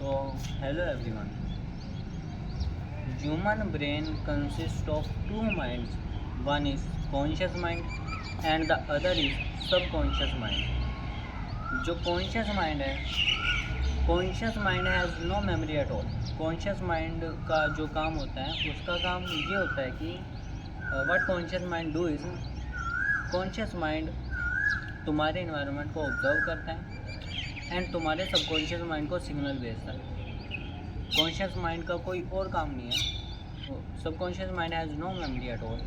Hello everyone. Human brain consists of two minds. One is conscious mind and the other is subconscious mind. जो conscious mind है, conscious mind has no memory at all. Conscious mind का जो काम होता है उसका काम ये होता है कि what conscious mind do is, conscious mind तुम्हारे इन्वायरमेंट को ऑब्जर्व करता है एंड तुम्हारे सबकॉन्शियस माइंड को सिग्नल भेजता है. कॉन्शियस माइंड का कोई और काम नहीं है. Subconscious mind has no memory at all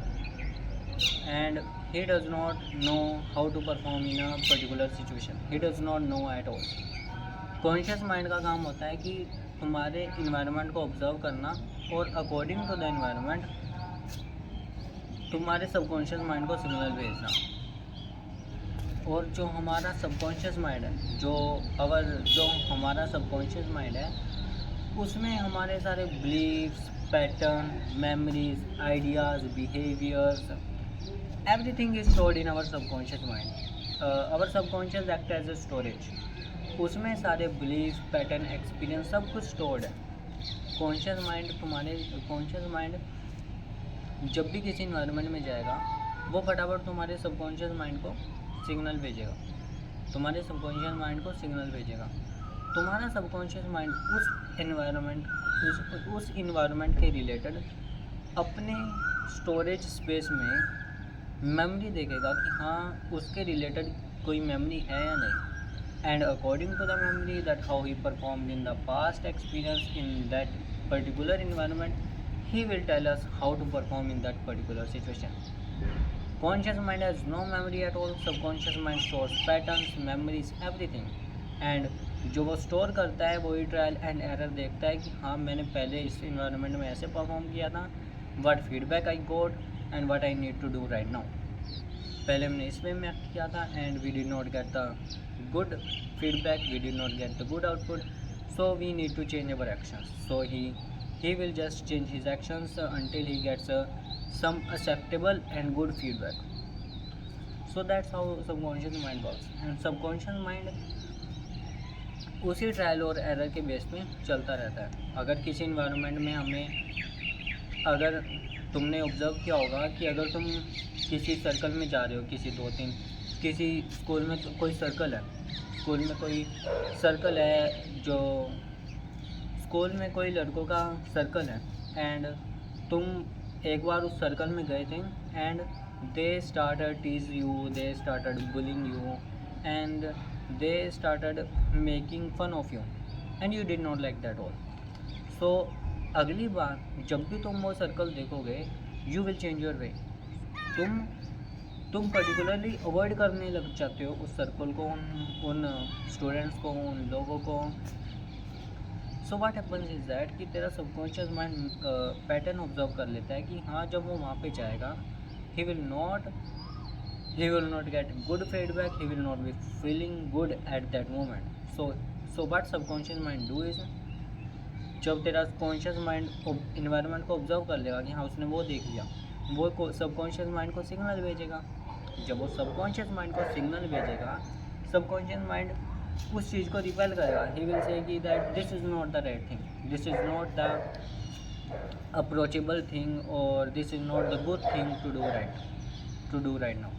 and he does not know how to perform in a particular situation. He does not know at all. Conscious mind का काम होता है कि तुम्हारे इन्वायरमेंट को ऑब्जर्व करना और अकॉर्डिंग टू द इन्वायरमेंट तुम्हारे सबकॉन्शियस माइंड को सिग्नल भेजना. और जो हमारा सबकॉन्शियस माइंड है, जो हमारा सबकॉन्शियस माइंड है, उसमें हमारे सारे believes, patterns, memories, ideas, behaviours, everything is stored in our subconscious mind. Our subconscious act as a storage. उसमें सारे बिलीफ, पैटर्न, एक्सपीरियंस सब कुछ स्टोर्ड है. कॉन्शियस माइंड जब भी किसी इन्वायरमेंट में जाएगा वो फटाफट तुम्हारे सबकॉन्शियस माइंड को सिग्नल भेजेगा. तुम्हारा सबकॉन्शियस माइंड उस इन्वायरमेंट के रिलेटेड अपने स्टोरेज स्पेस में मेमोरी देखेगा कि हाँ उसके रिलेटेड कोई मेमोरी है या नहीं. And according to the memory that how he performed in the past experience in that particular environment, he will tell us how to perform in that particular situation. Conscious mind has no memory at all. Subconscious mind stores patterns, memories, everything. And जो वो store करता है वही trial and error देखता है कि हाँ मैंने पहले इस इन्वायरमेंट में ऐसे परफॉर्म किया था, what feedback I got and what I need to do right now. पहले हमने इस वे में एक्ट किया था and we did not get the good feedback, we did not get the good output, so we need to change our actions. So he will just change his actions until he gets some acceptable and good feedback. So that's how subconscious mind works. And subconscious mind उसी trial और error के base पे चलता रहता है. अगर किसी environment में अगर तुमने ऑब्ज़र्व किया होगा कि अगर तुम किसी सर्कल में जा रहे हो, किसी स्कूल में कोई सर्कल है, जो स्कूल में कोई लड़कों का सर्कल है एंड तुम एक बार उस सर्कल में गए थे and they started tease you, they started bullying you and they started making fun of you and you did not like that all. So अगली बार जब भी तुम वो सर्कल देखोगे you will change your way. तुम पर्टिकुलरली अवॉइड करने लग जाते हो उस सर्कल को, उन स्टूडेंट्स को, उन लोगों को. So what happens is that कि तेरा सबकॉन्शियस माइंड पैटर्न ऑब्जर्व कर लेता है कि हाँ जब वो वहाँ पे जाएगा he will not get good feedback, he will not be feeling good at that moment. So what subconscious mind do is, जब तेरा कॉन्शियस माइंड इन्वायरमेंट को ऑब्जर्व कर लेगा कि हाँ उसने वो देख लिया, वो सबकॉन्शियस माइंड को सिग्नल भेजेगा. जब वो सबकॉन्शियस माइंड को सिग्नल भेजेगा, सबकॉन्शियस माइंड उस चीज़ को रिपेल करेगा. ही विल से कि that this is not the right thing, this is not the approachable thing और this is not the good thing to do right now.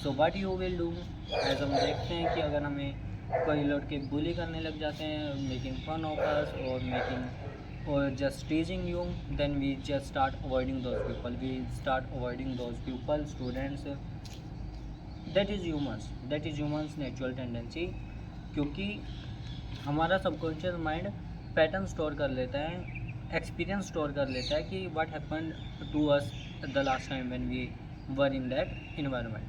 So what you will do, as हम देखते हैं कि अगर हमें कोई लड़के बुली करने लग जाते हैं, मेकिंग फन ऑफ अस और just teasing you, then we just start avoiding those people, students. That is humans natural tendency. क्योंकि हमारा सबकॉन्शियस माइंड पैटर्न स्टोर कर लेता है, एक्सपीरियंस स्टोर कर लेता है कि what happened to us the last time when we were in that environment.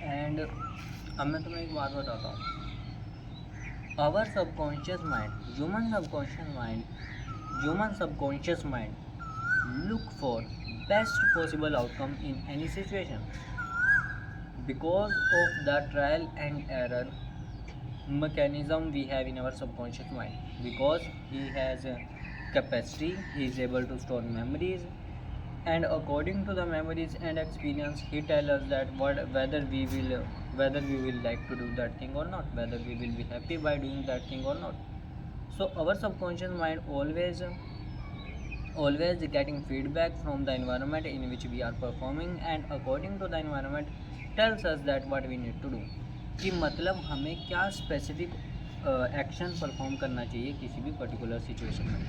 And अब मैं तुम्हें एक बात बताता हूँ. Our subconscious mind, human subconscious mind look for best possible outcome in any situation because of the trial and error mechanism we have in our subconscious mind. Because he has a capacity, he is able to store memories, and according to the memories and experience he tell us that whether we will like to do that thing or not, whether we will be happy by doing that thing or not. So our subconscious mind always getting feedback from the environment in which we are performing, and according to the environment tells us that what we need to do, कि मतलब हमें क्या specific action perform करना चाहिए किसी भी particular situation में.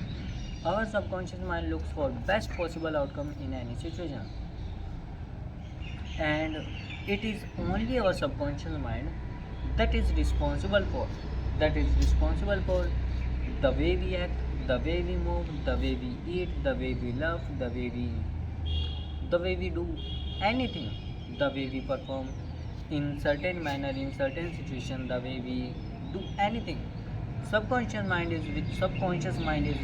Our subconscious mind looks for best possible outcome in any situation, and it is only our subconscious mind that is responsible for the way we act, the way we move, the way we eat, the way we love, the way we do anything, the way we perform in certain manner, in certain situation, the way we do anything. Subconscious mind is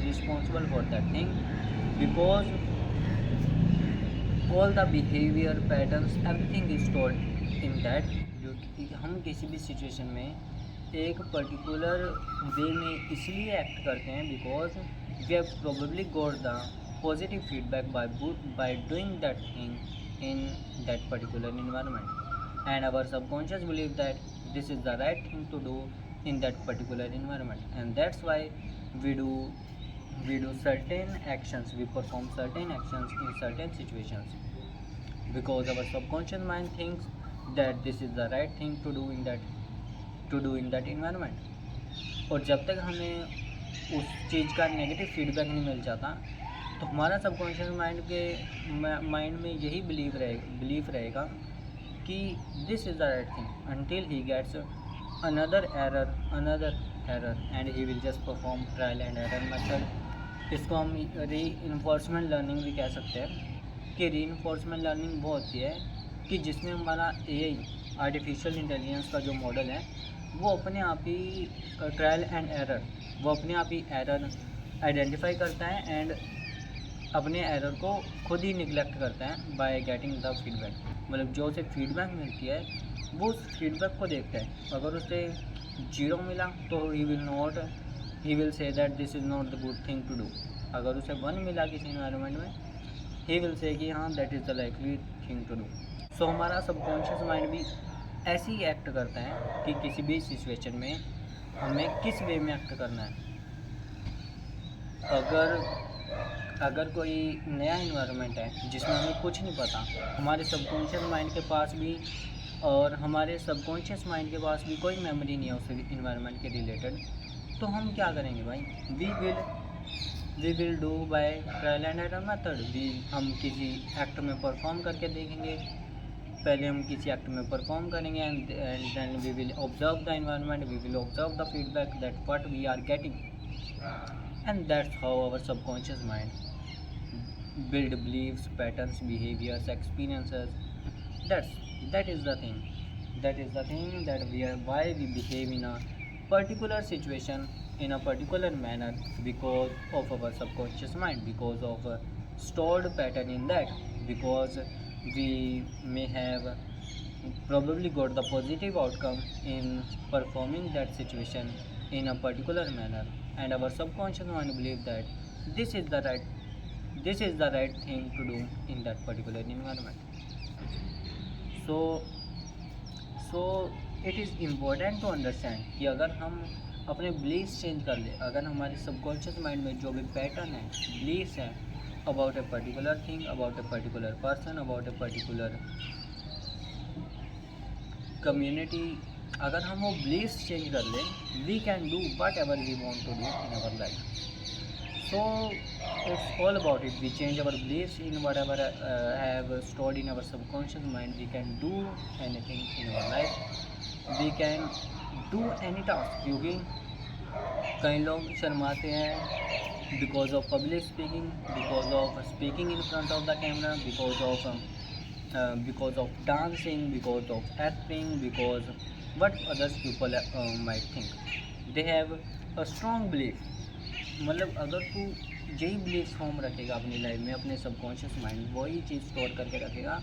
responsible for that thing, because all the behavior patterns everything is stored in that. हम किसी भी situation में एक particular way में इसलिए act करते हैं because we have probably got the positive feedback by doing that thing in that particular environment, and our subconscious believe that this is the right thing to do in that particular environment, and that's why we do certain actions, we perform certain actions in certain situations, because our subconscious mind thinks that this is the right thing to do in that environment. और जब तक हमें उस चीज़ का negative feedback नहीं मिल जाता तो हमारा सबकॉन्शियस माइंड में यही बिलीफ रहेगा कि this is the right thing until he gets another error, and he will just perform trial and error method. इसको हम री इन्फोर्समेंट लर्निंग भी कह सकते हैं, कि री इन्फोर्समेंट लर्निंग वो होती है कि जिसमें हमारा AI आर्टिफिशियल इंटेलिजेंस का जो मॉडल है वो अपने आप ही ट्रायल एंड एरर, वो अपने आप ही एरर आइडेंटिफाई करता है एंड अपने एरर को खुद ही निगलेक्ट करता है बाय गेटिंग द फीडबैक. मतलब जो उसे फीडबैक मिलती है वो उस फीडबैक को देखता है. अगर उसे 0 मिला तो he will say that this is not the good thing to do. अगर उसे 1 मिला किसी इन्वायरमेंट में ही विल से कि हाँ that is the likely thing to do. So हमारा सबकॉन्शियस माइंड भी ऐसे ही एक्ट करता है कि किसी भी सिचुएशन में हमें किस वे में एक्ट करना है. अगर कोई नया इन्वायरमेंट है जिसमें हमें कुछ नहीं पता, हमारे सबकॉन्शियस माइंड के पास भी और हमारे सबकॉन्शियस माइंड के पास भी कोई मेमोरी नहीं है उस इन्वायरमेंट के रिलेटेड, तो हम क्या करेंगे भाई, we will do by trial and error method. हम किसी एक्ट में परफॉर्म करके देखेंगे. पहले हम किसी एक्ट में परफॉर्म करेंगे and then we will observe the environment, we will observe the feedback that what we are getting, and that's how our subconscious mind build beliefs, patterns, behaviors, experiences. That is the thing. That is the thing that why we behave in a particular situation in a particular manner, because of our subconscious mind, because of a stored pattern in that, because we may have probably got the positive outcome in performing that situation in a particular manner, and our subconscious mind believe that this is the right thing to do in that particular environment. So it is important to understand कि अगर हम अपने beliefs change कर ले, अगर हमारे subconscious mind में जो भी पैटर्न है, बिलीफ्स हैं about a particular thing, about a particular person, about a particular community, अगर हम वो बिलीफ्स चेंज कर लें, we can do whatever we want to do in our life. So it's all about it. We change our beliefs in whatever have stored in our subconscious mind. We can do anything in our life. We can do any task. क्योंकि कई लोग शर्माते हैं because of public speaking, because of speaking in front of the camera, because of dancing, because of acting, because what others people might think. They have a strong belief. मतलब अगर तू यही belief form रखेगा अपनी life में, अपने subconscious mind वही चीज़ store करके रखेगा,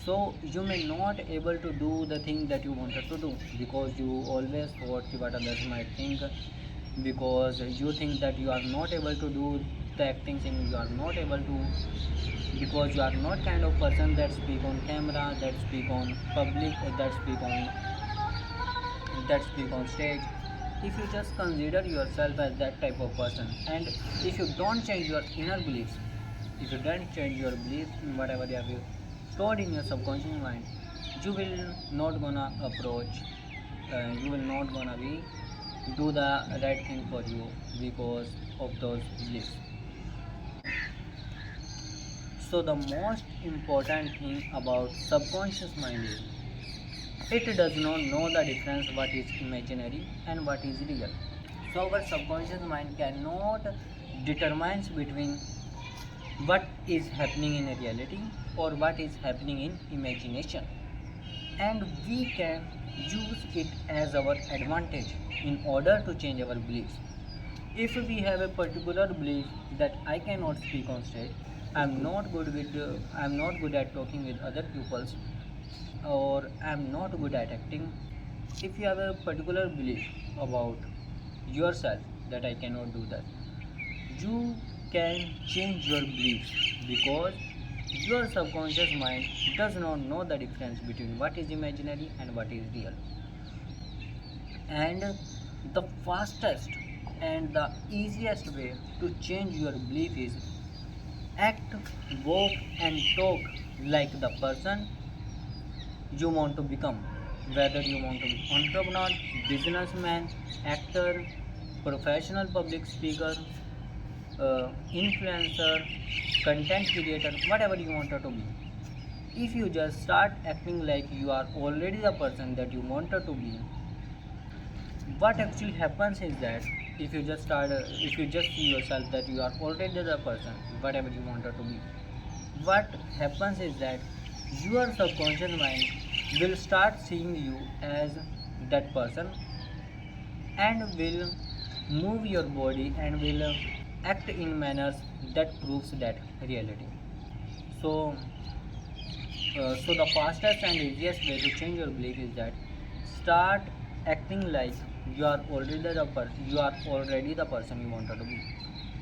so you may not able to do the thing that you wanted to do, because you always thought कि what others might think, because you think that you are not able to do the acting thing, you are not able to, because you are not kind of person that speak on camera, that speak on public, that speak on stage. If you just consider yourself as that type of person, and if you don't change your inner beliefs, if you don't change your beliefs in whatever you have stored in your subconscious mind, you will not gonna approach, you will not gonna be do the right thing for you because of those beliefs. So the most important thing about subconscious mind is it does not know the difference what is imaginary and what is real. So our subconscious mind cannot determine between what is happening in reality or what is happening in imagination, and we can use it as our advantage in order to change our beliefs. If we have a particular belief that I cannot speak on stage, I'm not good at talking with other pupils, or I'm not good at acting. If you have a particular belief about yourself that I cannot do that, you can change your beliefs because your subconscious mind does not know the difference between what is imaginary and what is real. And the fastest and the easiest way to change your belief is act, walk, and talk like the person you want to become. Whether you want to be entrepreneur, businessman, actor, professional public speaker, influencer, content creator, whatever you wanted to be. If you just start acting like you are already the person that you wanted to be, what actually happens is that if you just see yourself that you are already the person, whatever you wanted to be, what happens is that your subconscious mind will start seeing you as that person and will move your body and will act in manners that proves that reality. So so the fastest and easiest way to change your belief is that start acting like you are already the person you wanted to be.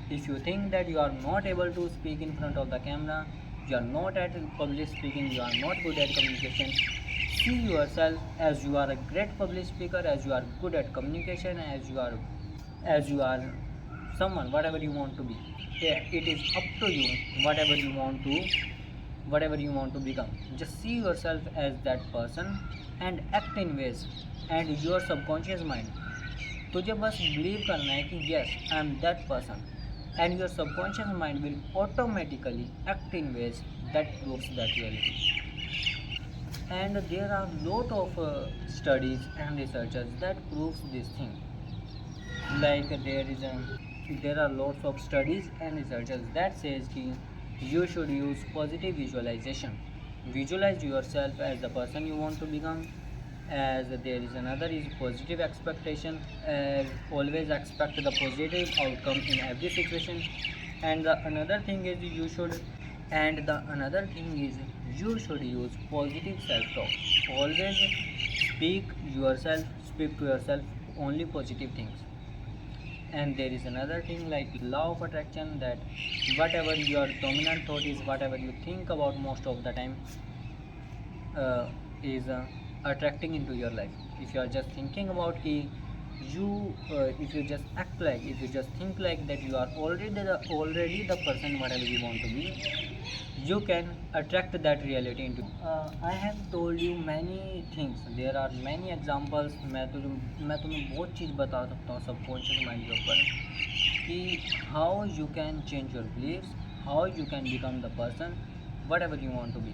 If you think that you are not able to speak in front of the camera, you are not at public speaking, you are not good at communication, see yourself as you are a great public speaker, as you are good at communication, as you are someone whatever you want to be. Yeah, it is up to you whatever you want to become. Just see yourself as that person and act in ways, and your subconscious mind, तुझे बस believe करना है कि yes I am that person, and your subconscious mind will automatically act in ways that proves that reality. And there are lot of studies and researchers that proves this thing. Like there are lots of studies and researchers that says कि you should use positive visualization. Visualize yourself as the person you want to become. As there is another is positive expectation, as always expect the positive outcome in every situation. And the another thing is you should use positive self-talk. Always speak to yourself only positive things. And there is another thing like law of attraction, that whatever your dominant thought is, whatever you think about most of the time, is attracting into your life. If you are just thinking about if you just act like, if you just think like that you are already the person whatever you want to be, you can attract that reality into. I have told you many things, there are many examples. मैं तुम्हें बहुत चीज़ बता सकता हूँ subconscious mind के ऊपर कि how you can change your believes, how you can become the person whatever you want to be.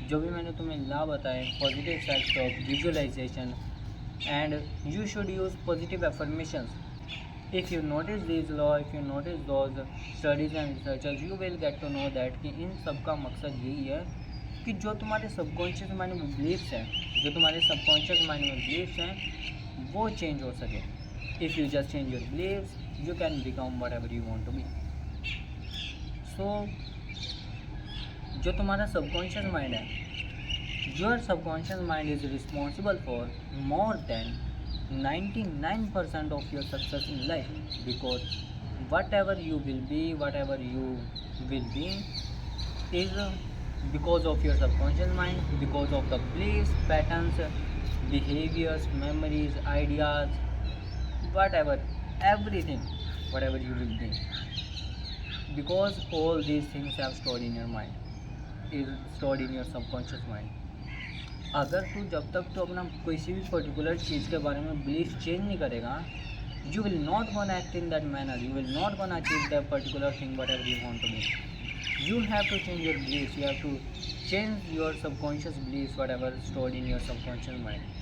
जो भी मैंने तुम्हें ला बताए, positive self talk, visualisation, and you should use positive affirmations. If you notice these law, if you notice those studies and researchers, you will get to know that कि इन सब का मकसद यही है कि जो तुम्हारे सबकॉन्शियस माइंड में बिलीफ्स हैं, वो चेंज हो सके. If you just change your beliefs, you can become whatever you want to be. So जो तुम्हारा सबकॉन्शियस माइंड है, your subconscious mind is responsible for more than 99% of your success in life, because whatever you will be is because of your subconscious mind, because of the beliefs, patterns, behaviors, memories, ideas, whatever, everything, whatever you will think, because all these things have stored in your mind, is stored in your subconscious mind. अगर तू जब तक तो अपना किसी भी particular चीज़ के बारे में बिलीफ चेंज नहीं करेगा, you will not gonna act in that manner, you will not gonna achieve that particular thing whatever you want to do. You have to change your beliefs, you have to change your subconscious beliefs, whatever is stored in your subconscious mind.